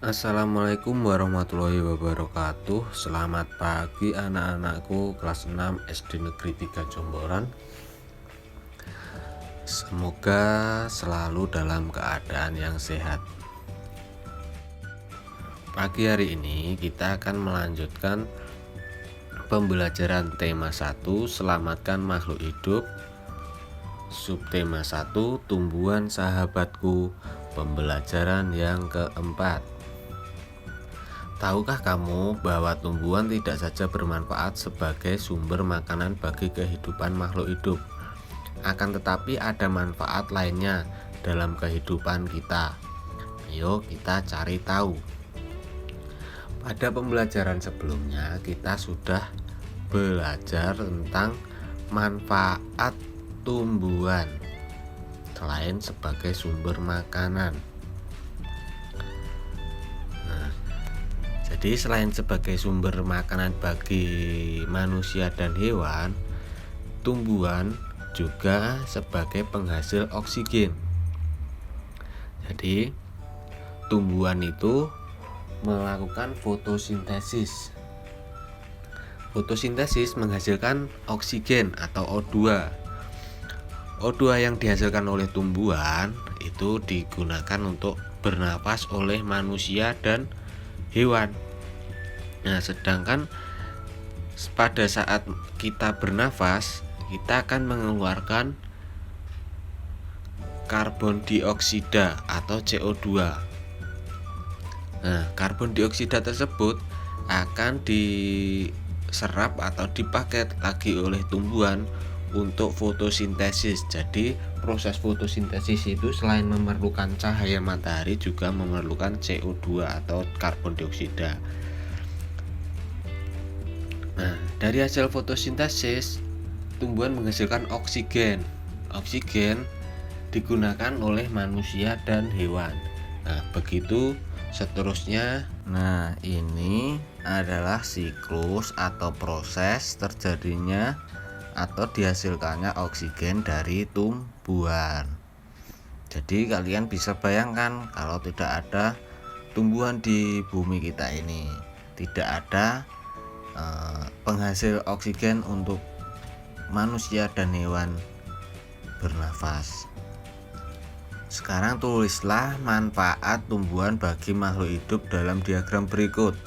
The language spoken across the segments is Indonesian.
Assalamualaikum warahmatullahi wabarakatuh. Selamat pagi anak-anakku kelas 6 SD Negeri 3 Jomboran. Semoga selalu dalam keadaan yang sehat. Pagi hari ini kita akan melanjutkan pembelajaran tema 1 Selamatkan makhluk hidup, subtema 1 Tumbuhan sahabatku, pembelajaran yang keempat. Tahukah kamu bahwa tumbuhan tidak saja bermanfaat sebagai sumber makanan bagi kehidupan makhluk hidup, akan tetapi ada manfaat lainnya dalam kehidupan kita. Ayo kita cari tahu. Pada pembelajaran sebelumnya kita sudah belajar tentang manfaat tumbuhan selain sebagai sumber makanan. Jadi selain sebagai sumber makanan bagi manusia dan hewan, tumbuhan juga sebagai penghasil oksigen. Jadi tumbuhan itu melakukan fotosintesis. Fotosintesis menghasilkan oksigen atau O2. O2 yang dihasilkan oleh tumbuhan itu digunakan untuk bernapas oleh manusia dan hewan. Nah, sedangkan pada saat kita bernafas, kita akan mengeluarkan karbon dioksida atau CO2. Nah, karbon dioksida tersebut akan diserap atau dipakai lagi oleh tumbuhan untuk fotosintesis. Jadi proses fotosintesis itu selain memerlukan cahaya matahari juga memerlukan CO2 atau karbon dioksida. Nah, dari hasil fotosintesis tumbuhan menghasilkan oksigen. Oksigen digunakan oleh manusia dan hewan. Nah, begitu seterusnya. Nah, ini adalah siklus atau proses terjadinya atau dihasilkannya oksigen dari tumbuhan. Jadi kalian bisa bayangkan kalau tidak ada tumbuhan di bumi kita ini, tidak ada penghasil oksigen untuk manusia dan hewan bernafas. Sekarang tulislah manfaat tumbuhan bagi makhluk hidup dalam diagram berikut.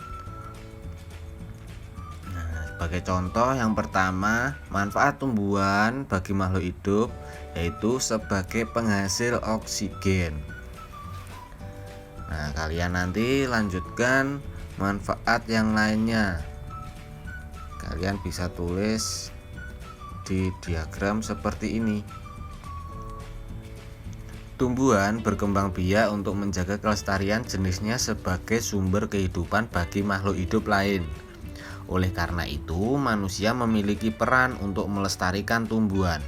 Sebagai contoh, yang pertama, manfaat tumbuhan bagi makhluk hidup yaitu sebagai penghasil oksigen. Nah, kalian nanti lanjutkan manfaat yang lainnya. Kalian bisa tulis di diagram seperti ini. Tumbuhan berkembang biak untuk menjaga kelestarian jenisnya sebagai sumber kehidupan bagi makhluk hidup lain. Oleh karena itu, manusia memiliki peran untuk melestarikan tumbuhan.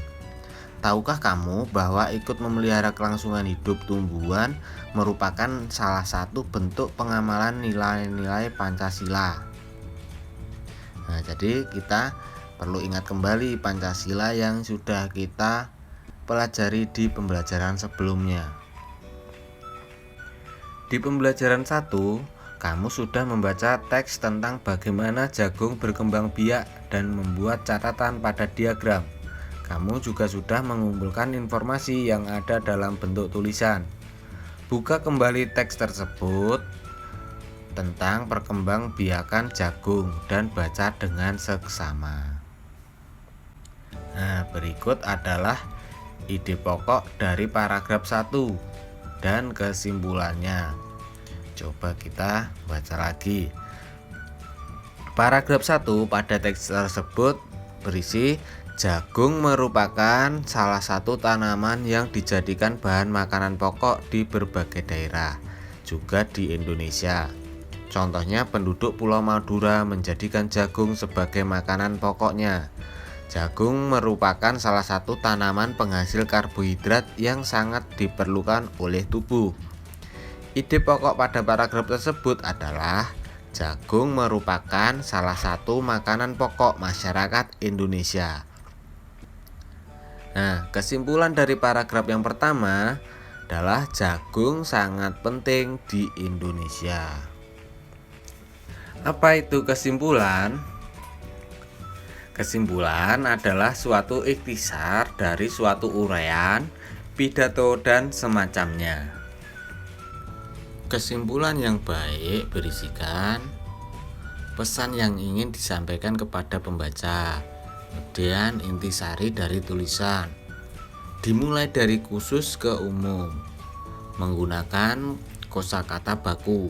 Tahukah kamu bahwa ikut memelihara kelangsungan hidup tumbuhan merupakan salah satu bentuk pengamalan nilai-nilai Pancasila? Nah, jadi kita perlu ingat kembali Pancasila yang sudah kita pelajari di pembelajaran sebelumnya. Di pembelajaran 1, kamu sudah membaca teks tentang bagaimana jagung berkembang biak dan membuat catatan pada diagram. Kamu juga sudah mengumpulkan informasi yang ada dalam bentuk tulisan. Buka kembali teks tersebut tentang perkembangbiakan jagung dan baca dengan seksama. Nah, berikut adalah ide pokok dari paragraf 1 dan kesimpulannya. Coba kita baca lagi. Paragraf 1 pada teks tersebut berisi jagung merupakan salah satu tanaman yang dijadikan bahan makanan pokok di berbagai daerah, juga di Indonesia. Contohnya penduduk Pulau Madura menjadikan jagung sebagai makanan pokoknya. Jagung merupakan salah satu tanaman penghasil karbohidrat yang sangat diperlukan oleh tubuh. Ide pokok pada paragraf tersebut adalah jagung merupakan salah satu makanan pokok masyarakat Indonesia. Nah, kesimpulan dari paragraf yang pertama, adalah jagung sangat penting di Indonesia. Apa itu kesimpulan? Kesimpulan adalah suatu ikhtisar dari suatu uraian, pidato, dan semacamnya. Kesimpulan yang baik berisikan pesan yang ingin disampaikan kepada pembaca. Kemudian intisari dari tulisan dimulai dari khusus ke umum, menggunakan kosakata baku.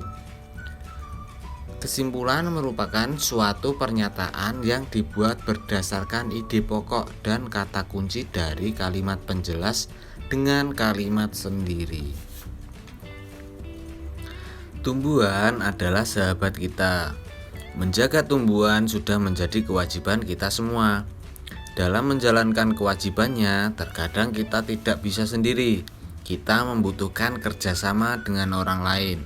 Kesimpulan merupakan suatu pernyataan yang dibuat berdasarkan ide pokok dan kata kunci dari kalimat penjelas dengan kalimat sendiri. Tumbuhan adalah sahabat kita. Menjaga tumbuhan sudah menjadi kewajiban kita semua. Dalam menjalankan kewajibannya, terkadang kita tidak bisa sendiri. Kita membutuhkan kerjasama dengan orang lain.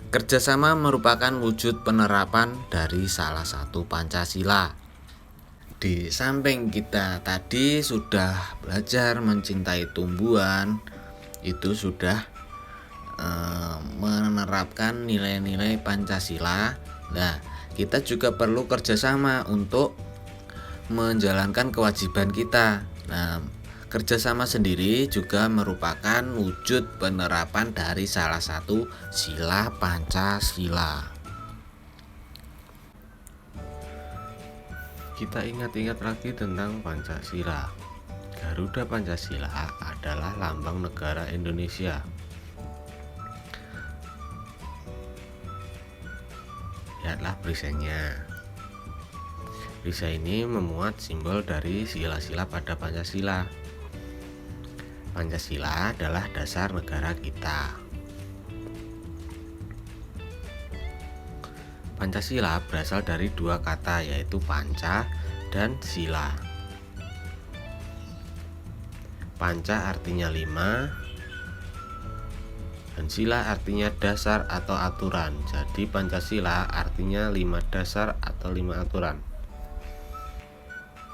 Kerjasama merupakan wujud penerapan dari salah satu Pancasila. Di samping kita tadi sudah belajar mencintai tumbuhan, itu sudah menerapkan nilai-nilai Pancasila. Nah, kita juga perlu kerjasama untuk menjalankan kewajiban kita. Nah, kerjasama sendiri juga merupakan wujud penerapan dari salah satu sila Pancasila. Kita ingat-ingat lagi tentang Pancasila. Garuda Pancasila adalah lambang negara Indonesia. Lihatlah perisainya. Perisai ini memuat simbol dari sila-sila pada Pancasila. Pancasila adalah dasar negara kita. Pancasila berasal dari dua kata, yaitu panca dan sila. Panca artinya 5 dan sila artinya dasar atau aturan. Jadi Pancasila artinya 5 dasar atau 5 aturan.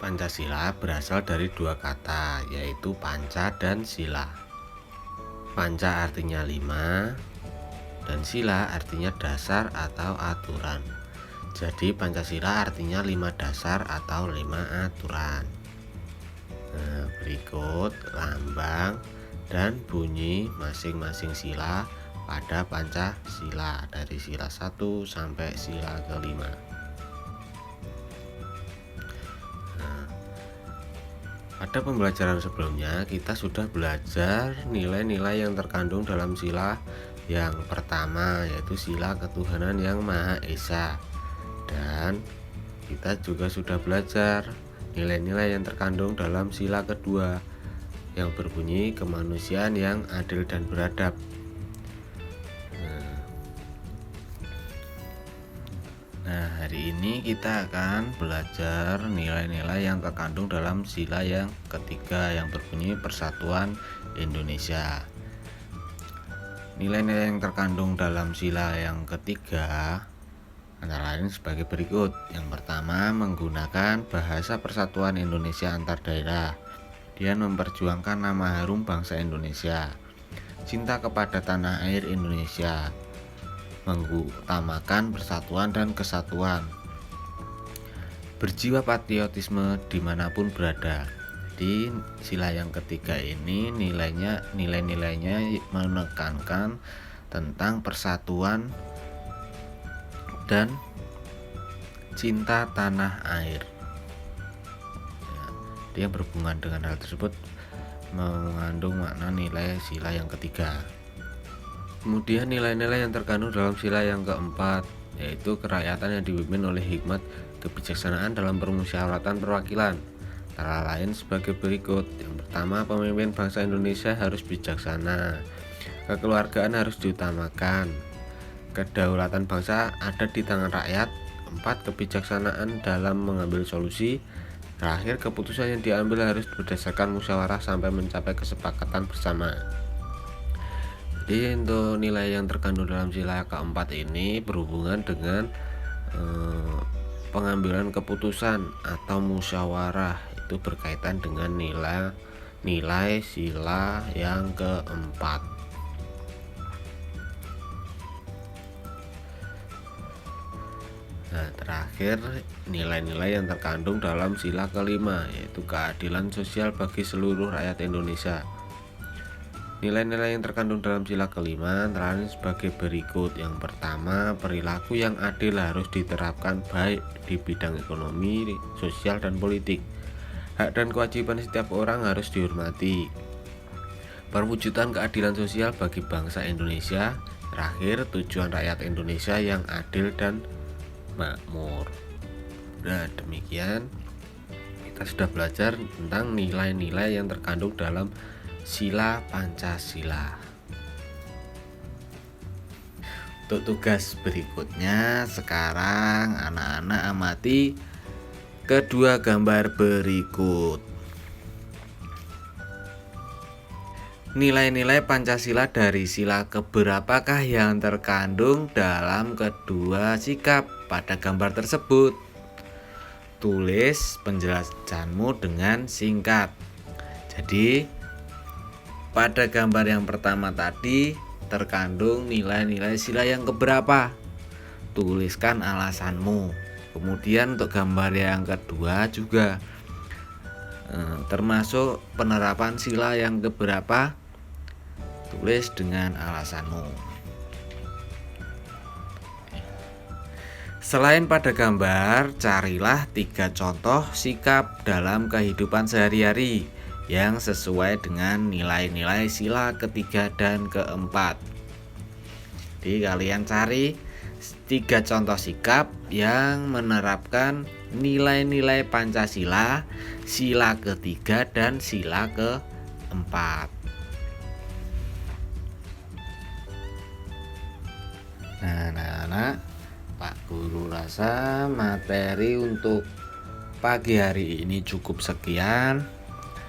Pancasila berasal dari dua kata, yaitu panca dan sila. Panca artinya 5 dan sila artinya dasar atau aturan. Jadi Pancasila artinya 5 dasar atau 5 aturan. Nah, berikut lambang dan bunyi masing-masing sila pada Pancasila dari sila 1 sampai sila kelima. Nah, pada pembelajaran sebelumnya kita sudah belajar nilai-nilai yang terkandung dalam sila yang pertama, yaitu sila ketuhanan yang Maha Esa. Dan kita juga sudah belajar nilai-nilai yang terkandung dalam sila kedua, yang berbunyi kemanusiaan yang adil dan beradab. Nah, hari ini kita akan belajar nilai-nilai yang terkandung dalam sila yang ketiga, yang berbunyi Persatuan Indonesia. Nilai-nilai yang terkandung dalam sila yang ketiga antara lain sebagai berikut. Yang pertama, menggunakan bahasa persatuan Indonesia antar daerah. Dia memperjuangkan nama harum bangsa Indonesia, cinta kepada tanah air Indonesia, mengutamakan persatuan dan kesatuan, berjiwa patriotisme dimanapun berada. Di sila yang ketiga ini nilai-nilainya menekankan tentang persatuan dan cinta tanah air. Dia berhubungan dengan hal tersebut mengandung makna nilai sila yang ketiga. Kemudian nilai-nilai yang terkandung dalam sila yang keempat, yaitu kerakyatan yang dipimpin oleh hikmat kebijaksanaan dalam permusyawaratan perwakilan. Antara lain sebagai berikut. Yang pertama, pemimpin bangsa Indonesia harus bijaksana. Kekeluargaan harus diutamakan. Kedaulatan bangsa ada di tangan rakyat. 4. Kebijaksanaan dalam mengambil solusi. Terakhir, keputusan yang diambil harus berdasarkan musyawarah sampai mencapai kesepakatan bersama. Jadi untuk nilai yang terkandung dalam sila keempat ini berhubungan dengan pengambilan keputusan atau musyawarah, itu berkaitan dengan nilai sila yang keempat. Nah, terakhir nilai-nilai yang terkandung dalam sila kelima, yaitu keadilan sosial bagi seluruh rakyat Indonesia. Nilai-nilai yang terkandung dalam sila kelima antara lain sebagai berikut. Yang pertama, perilaku yang adil harus diterapkan baik di bidang ekonomi, sosial, dan politik. Hak dan kewajiban setiap orang harus dihormati. Perwujudan keadilan sosial bagi bangsa Indonesia. Terakhir, tujuan rakyat Indonesia yang adil dan makmur. Nah, demikian kita sudah belajar tentang nilai-nilai yang terkandung dalam sila Pancasila. Untuk tugas berikutnya, sekarang anak-anak amati kedua gambar berikut. Nilai-nilai Pancasila dari sila keberapakah yang terkandung dalam kedua sikap pada gambar tersebut? Tulis penjelasanmu dengan singkat. Jadi, pada gambar yang pertama tadi terkandung nilai-nilai sila yang keberapa? Tuliskan alasanmu. Kemudian untuk gambar yang kedua juga termasuk penerapan sila yang keberapa? Tulis dengan alasanmu. Selain pada gambar, carilah 3 contoh sikap dalam kehidupan sehari-hari yang sesuai dengan nilai-nilai sila ketiga dan keempat. Jadi kalian cari 3 contoh sikap yang menerapkan nilai-nilai Pancasila, sila ketiga dan sila keempat. Nah, anak-anak, Pak Guru rasa materi untuk pagi hari ini cukup sekian.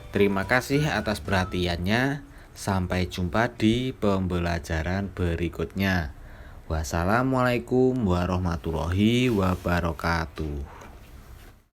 Terima kasih atas perhatiannya. Sampai jumpa di pembelajaran berikutnya. Wassalamualaikum warahmatullahi wabarakatuh.